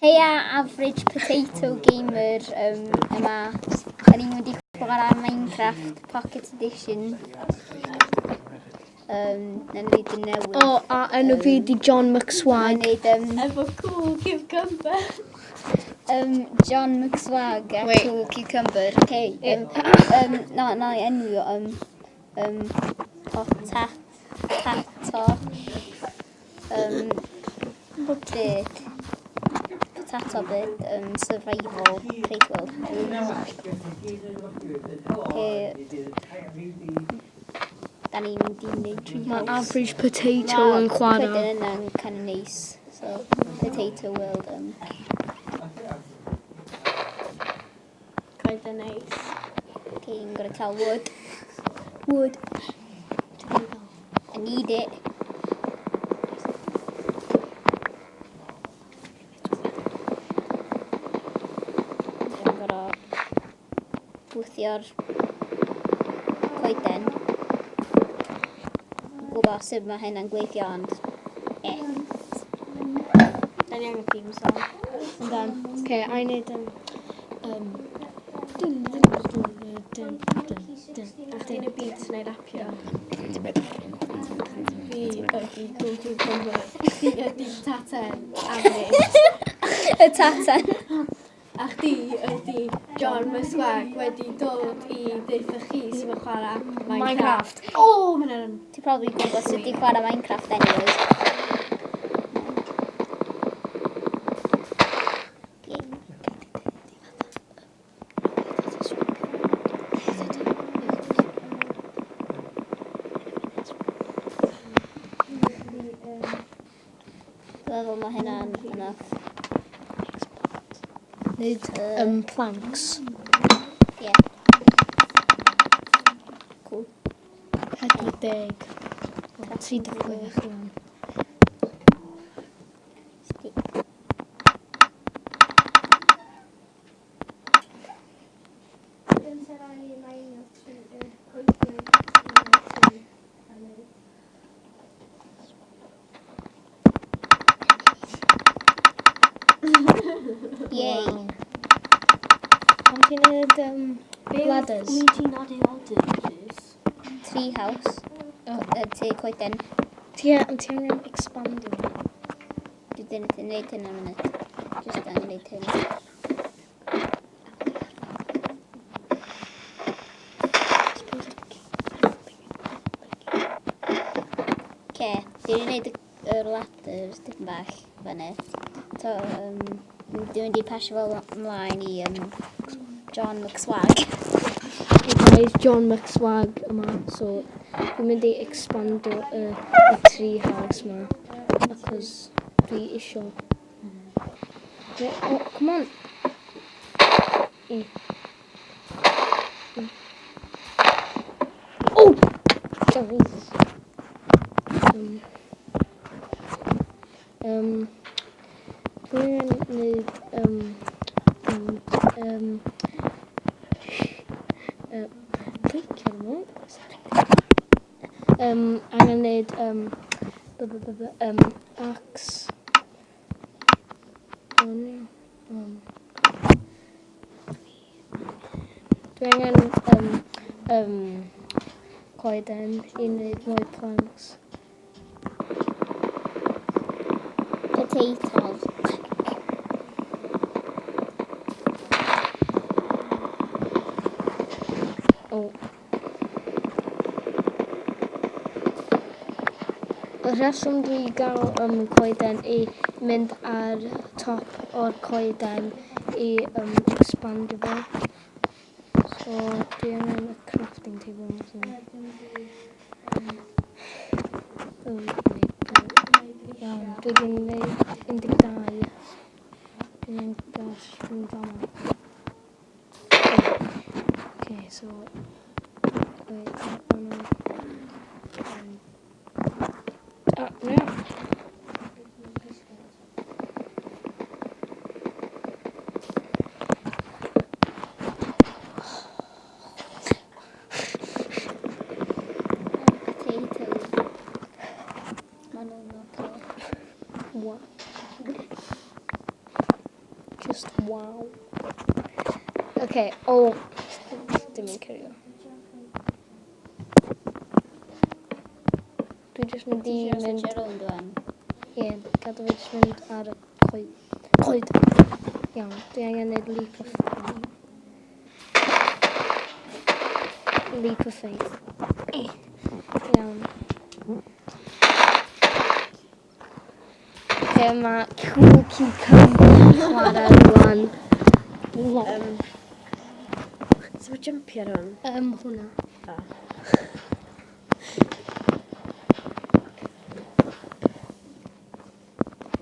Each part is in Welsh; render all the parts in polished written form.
Heia average potato gamer yma. Da ni'n mynd i chwarae Minecraft Pocket Edition. Na'n neud yn newydd. O, a enw fi di John McSwag. Efo cool cucumber. John McSwag a Wait. cool cucumber. Okay. Na i enw potato. Bit. Potato bit. Survival prequel. Da ni'n mynd i neud treehouse. Mae average potato yn Coeden chwarae. yna'n kind of nice. So, potato world. Kind of nice. Okay, I'm gonna tell wood. Wood. I need it. I'm gonna bwthio'r coeden. Gwybod sut mae hynna'n gweithio ond Da ni angen theme song. Okay, I need a Chdi'n y beats neu rapio. Fi ydi cool cucumber. Chdi ydi taten average. y tatan. A chdi ydi John McSwag wedi dod i ddeitha chi sy'n fawr chwarae Minecraft. O, mae'n Ti probably gwybod sut i chwarae Minecraft anyways. Feddwl mae hynna'n enough. need planks. Yeah. Cool. 40. 36 iawn. Stick. Yay. Pam ti'n neud ladders? Wyt ti'n adeiladu? Treehouse. Te coeden. Ti angen expandio. Dwi ddim yn neud hyn am munud. Just angen neud hyn. Ce, dwi'n neud y ladders dipyn bach fyny. So, dwi'n mynd i pasio fel ymlaen i John McSwag. Hey guys, John McSwag yma. So, dwi'n mynd i expandio y tree house yma. Because dwi isio. Oh, come on. Oh! Jesus. Dwi'n neud angen neud axe. Dwi angen coeden I neud mwy planks. Potatoes. Oh. Y rheswm dwi gael coeden I mynd ar top o'r coeden I expandio fo. So dwi angen y crafting table. Iawn, dwi wedi gwneud 12. Dwi'n gas rhwng fama. Okay, so wait, no. Potatoes. Maen nhw'n okay. What? Just wow. Okay, oh. Dim yn cyrraedd. Dwi jyst mynd i mynd... Switch rownd wan. Ie, gadw fi jyst mynd ar y coed. Coed. Iawn, dwi angen neud leap of faith. Leap of faith. Iawn. Okay, mae cool cucumber chwarae rwan. So mae jumpio rhwng? Hwna.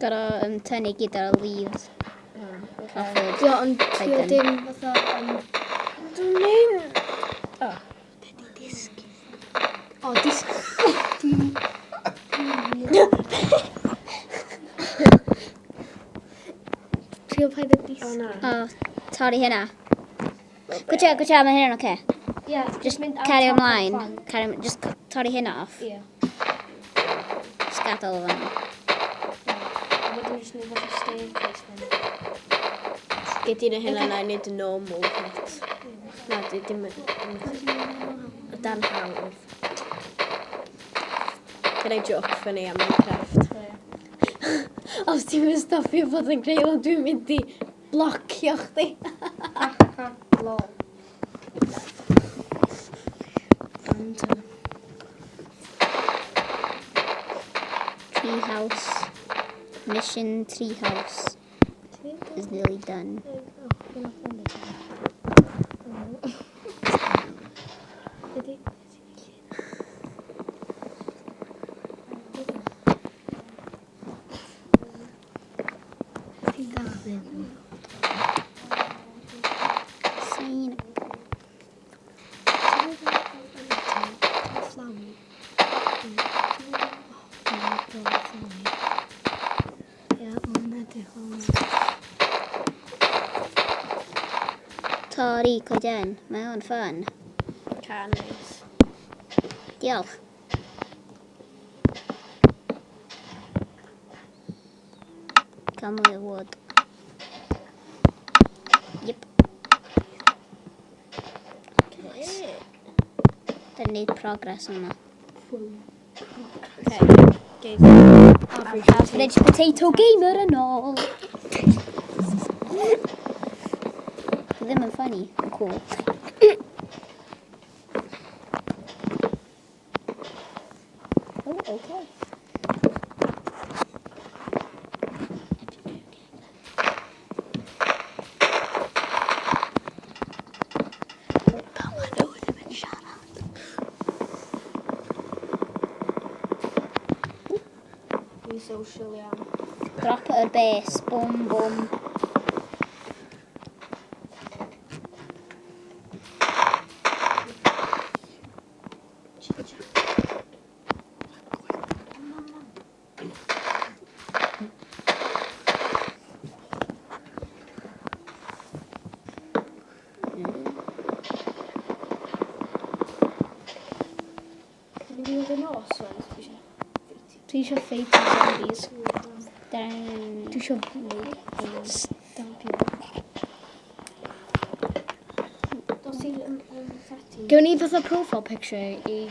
Gorau tynnu gyda'r leaves. Ie, ond trio dim fatha... Dwi'n mynd! O, disg. Trio paid y disg. O na. O, torri hynna. Gwtio, mae hynna'n oce. Ie, Just mynd ar cario top o'r ymlain. plant. Just torri hynna off. Ie. Just gadael o fan. A wedyn jyst neud fatha staircase fan. Gyd i'n hynna na i wneud y normal pit. Na, dim y dan hawdd. Gyda i joc fyny am Minecraft. Os ti'n mynd stopio bod yn greulon, dwi'n mynd i blocio chdi. Lol. Treehouse. Mission Treehouse is nearly done. Sign. Torri coeden. Mae o'n ffyn. Can neis. Diolch. Cael mwy o wood. Yep. Da'n neud progress yma. Okay. Gyd. Average potato gamer yn ôl. Ddim yn funny. Yn cool. Oh, okay. Dwi'n social iawn. Drop y base. Boom, boom. Dwi'n mynd yn os wan. Dwi eisiau ffeitio zombies. Dyn... Dwi eisiau stampio. Dos i'n 30. Gwn ni fatha profile picture i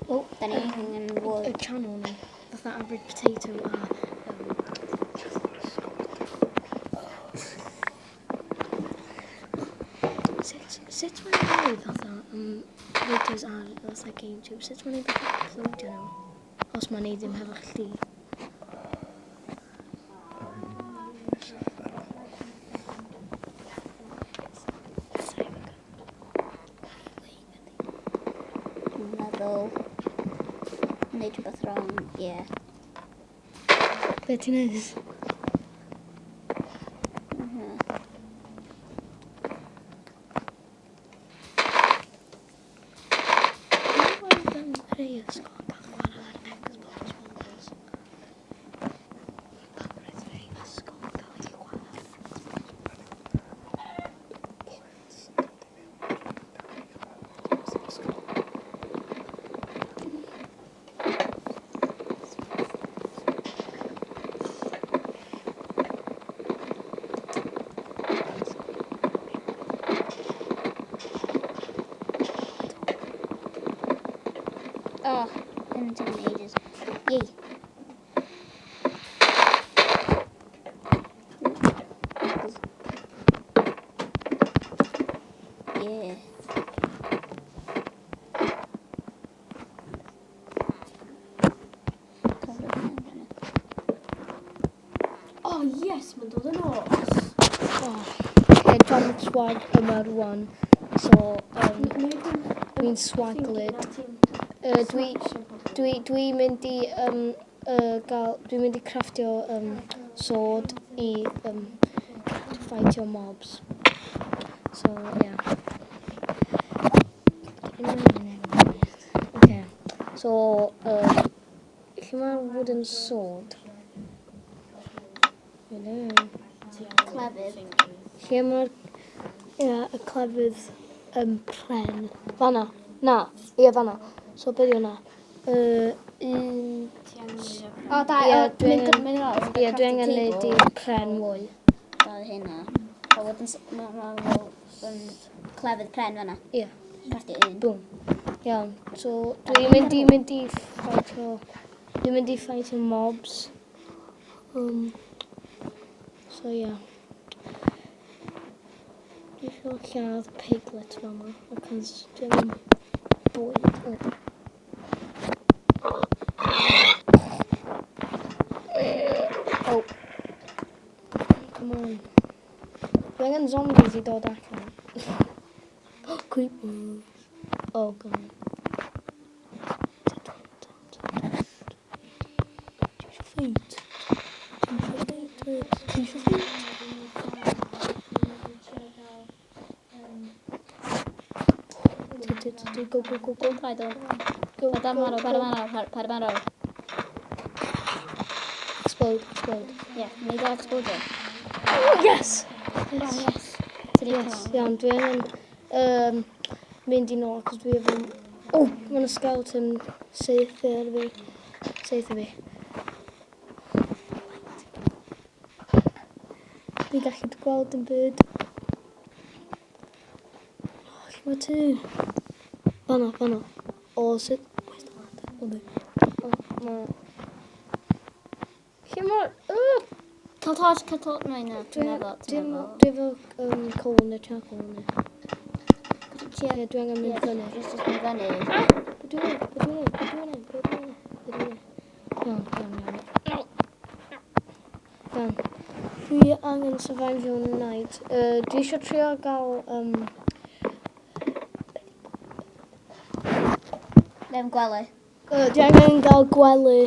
O, da ni angen y wood. channel ni. Fatha average potato a... Sut mae'n gwneud fatha videos ar fatha Gemtiwb? Sut mae'n gwneud fatha uploadio nhw? Os mae'n neud ddim hefo chdi. Dwi'n meddwl... Neud rhywbeth wrong, ie. Be ti'n neud? Rhei ysgol gael chwarae ar Xbox One. Pam rhei ysgol gael chwarae ar O, yes, mae'n dod yn os. John McSwag yma rwan. So, dwi'n swaglyd. Dwi'n mynd i dwi'n mynd i craftio sword i fightio mobs. So, yeah. Okay. So, lle mae'r wooden sword? Clefydd. Lle mae'r y clefydd pren? Fanna? Na. Ie, fanna. So, beth yw hwnna? O, da, mynd yn ôl. Ie, dwi angen neud i pren mwy. Da, hynna. O, wedyn, mae'n clefydd pren fan'na. Ie. Crafftio un. Boom. Iawn. So, dwi'n mynd i ffightio mobs. So, yeah. Dwi'n eisiau lladd piglet fama, because dwi'n bwyd. Oh. Come on. Dwi angen zombies i dod allan. Creepers. Oh, come on. Feet. Go. Paid o. Paid o. Explode. Ie, wneud o explodio. Oh, yes! Yes. Iawn, dwi angen mynd i nôl, cos dwi efo... Oh, mae'n skeleton seithio fi. Dwi gallu gweld yn byd. Oh, lle mae ty? Fanna. O, sut... Where's the ladder? O, there. Lle mae... Tatws. No, dwi'n efo. Dwi efo coal neu charcoal neu. Ie, dwi angen mynd fyny. Just mynd fyny. Dwi'n Dwi angen survive your night. Dwi eisiau trio gael... Ddim gwely. Dwi angen gael gwely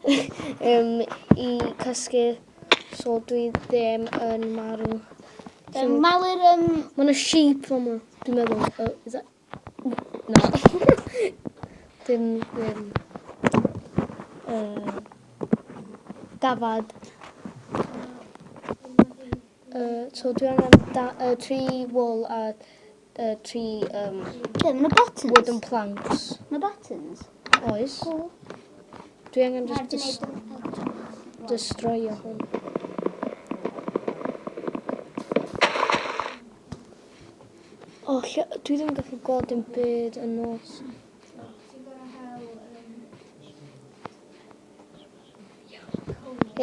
i cysgu, so dwi ddim yn marw. Malu'r... Mae yna sheep yma, dwi'n meddwl. Is that... No. Dim... dafad. So dwi angen 3 wool a 3 Mae buttons. wooden planks. Mae buttons. Oes. Dwi angen just destroyo hwn. O, dwi ddim yn gallu gweld dim byd yn nos.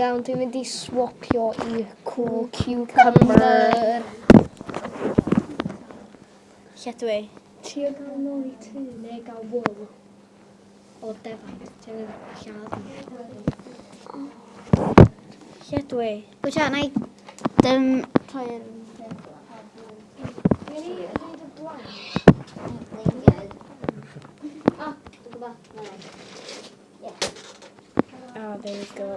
Iawn, dwi'n mynd i swapio i cool cucumber. Lle dwi? Trio gael nôl i ty, neu gael wool o defaid. Ti'n lladd nhw. Lle dwi? Gwych na i... Dim... Troi'r... Dwi'n ei wneud y blaen. Dwi'n gwybod. Oh, there we go.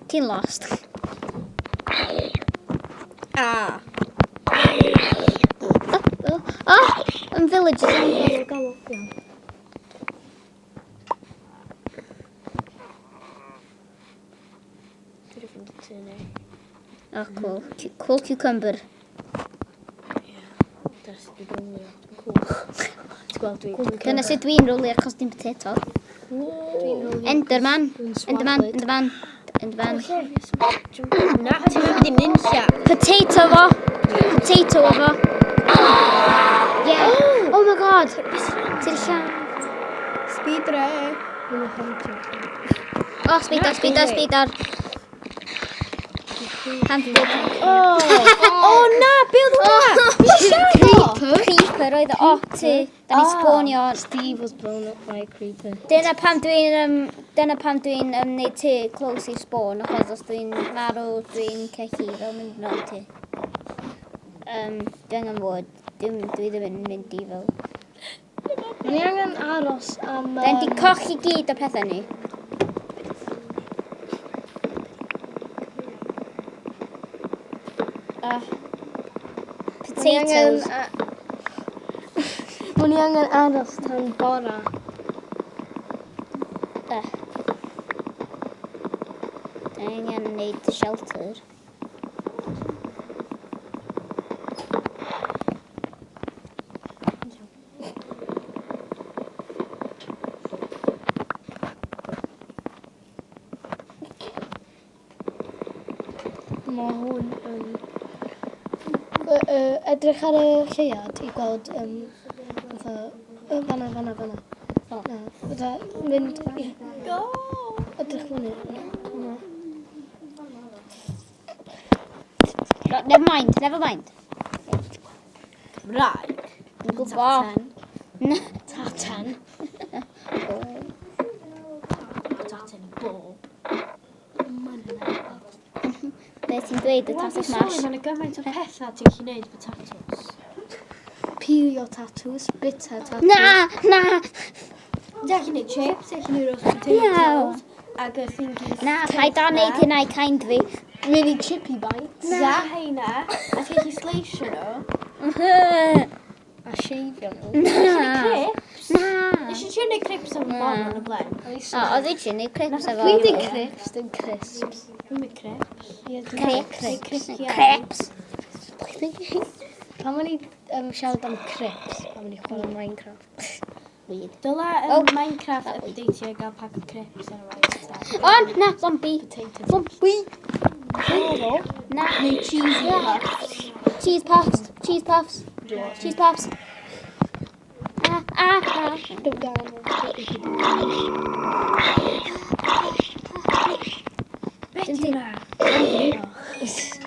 Ti'n lost. Yn village. Galw. Dwi'n ffynd y tyn ei. Oh, cool. Cool cucumber. Dyna sydd wedi rwlio. Cool. Ti'n gweld Dyna sut dwi'n rwlio achos dim potato. Dwi'n rwlio. Enderman. Enderman. Na, ti'n mynd i ninja. Potato fo. Yeah. Oh my god. Ti'n llawn. Speedrun. Oh, speedar. O na, be oedd hwnna? roedd o ti. Da ni sbonio. Steve was blown up by a creeper. Dyna pam dwi'n neud ti close i sbon, achos os dwi'n marw, dwi'n cechu fel mynd nôl ti. Dwi angen fod, dwi ddim yn mynd i fel. Ni angen aros am... Da ni di cochi gyd o pethau ni. Potatoes. Ni angen aros tan bora. Da ni angen neud shelter. Mae hwn yn... edrych ar y lleuad i gweld fanna. Fydda mynd... Go! Edrych fyny. No, never mind. Cymraeg. Dwi'n gwybod. Tatan. Taten bob. Be ti'n dweud y tatws mash? Mae'n gymaint o pethau ti'n gallu neud efo tatws. Peelio tatws, bitter tatws. Na! Ti'n gallu neud chips, ti'n gallu neud roast potatoes. Ac y thingy... Na, paid a neud hynna I kind fi. Mini chippy bites. Na, heina. A ti'n gallu sleisio nhw. A sheifio nhw. Crips. Na. Nes i trio neud crips am bon yn y blaen. O, oedd i ti neud crips efo. Dwi di crips, dyn crisps. Dwi'n mynd crips. Crips. Pan ma'n i siarad am crips, pan ma'n i chwarae Minecraft. Weird. Dyla Minecraft updatio gael pack o crips ar y right. O, na, zombie. Zombie. Na. Neu cheesy puffs. Cheese puffs. Cheese puffs. Cheese puffs. Dwi'n gael. Beth yw na?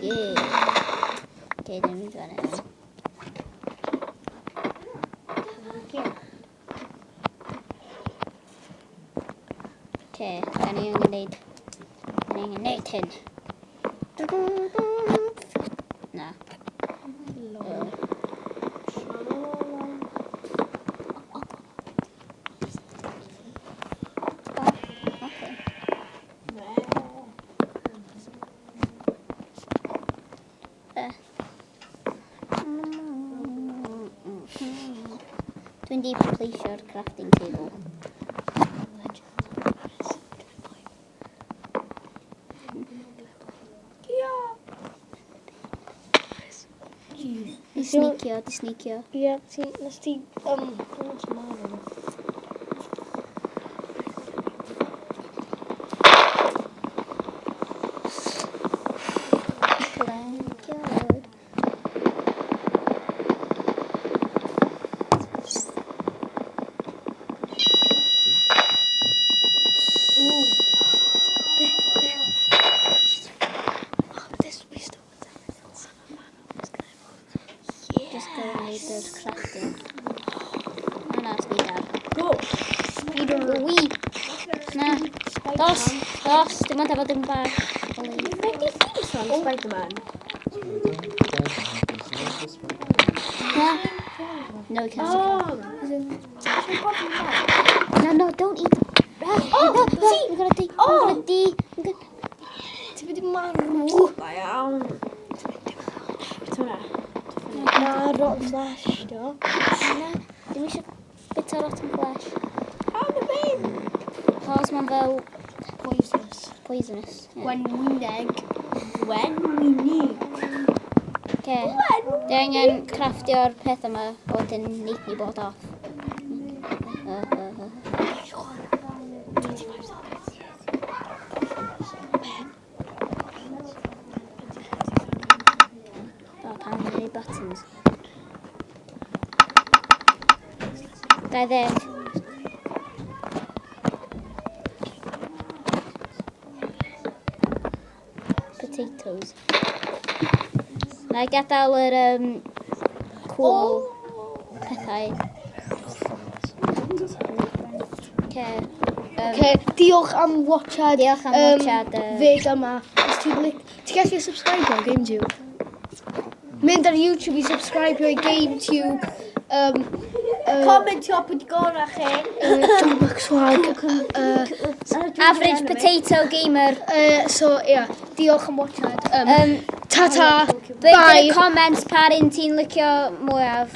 Yeah. Okay, then we've got it. Okay, da ni angen neud hyn. Na. Dwi'n di plesio'r crafting table. Di sneakio. Ie, nes ti... Nes marw. Crafting. Na, speeder. Go! Wee. Na. Dos. Dim ond efo dim bach. Mae di theme song Spider-Man. Na. No, we can't. No, don't eat. See, we're gonna dig. We're gonna dig. Ti wedi marw. Da iawn. Beth hwnna? Na, rotten flesh, do. Na, dim eisiau bit o rotten flesh. Awn y ddim. Os ma'n fel poisonous. Gwenwynig. Gwenwynig. Okay. Dwi angen craftio'r peth yma o dyn neith ni bod off. Buttons. 20. Potatoes. Na I gadael yr cool pethau. Diolch am watchad. Diolch am watchad, fid yma. Ti'n gallu subscribe o Gemtiwb? Mynd ar YouTube I subscribe i Gemtiwb. Comentio bod i gorau chi. John McSwag. Average Potato Gamer. Diolch am watchad. Tata. Dweud yn y Bye. comments pa un ti'n licio mwyaf.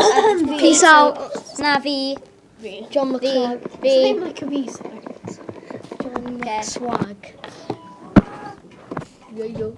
Peace out. Na fi. John McSwag. Ddim like a visa. John McSwag. Yo.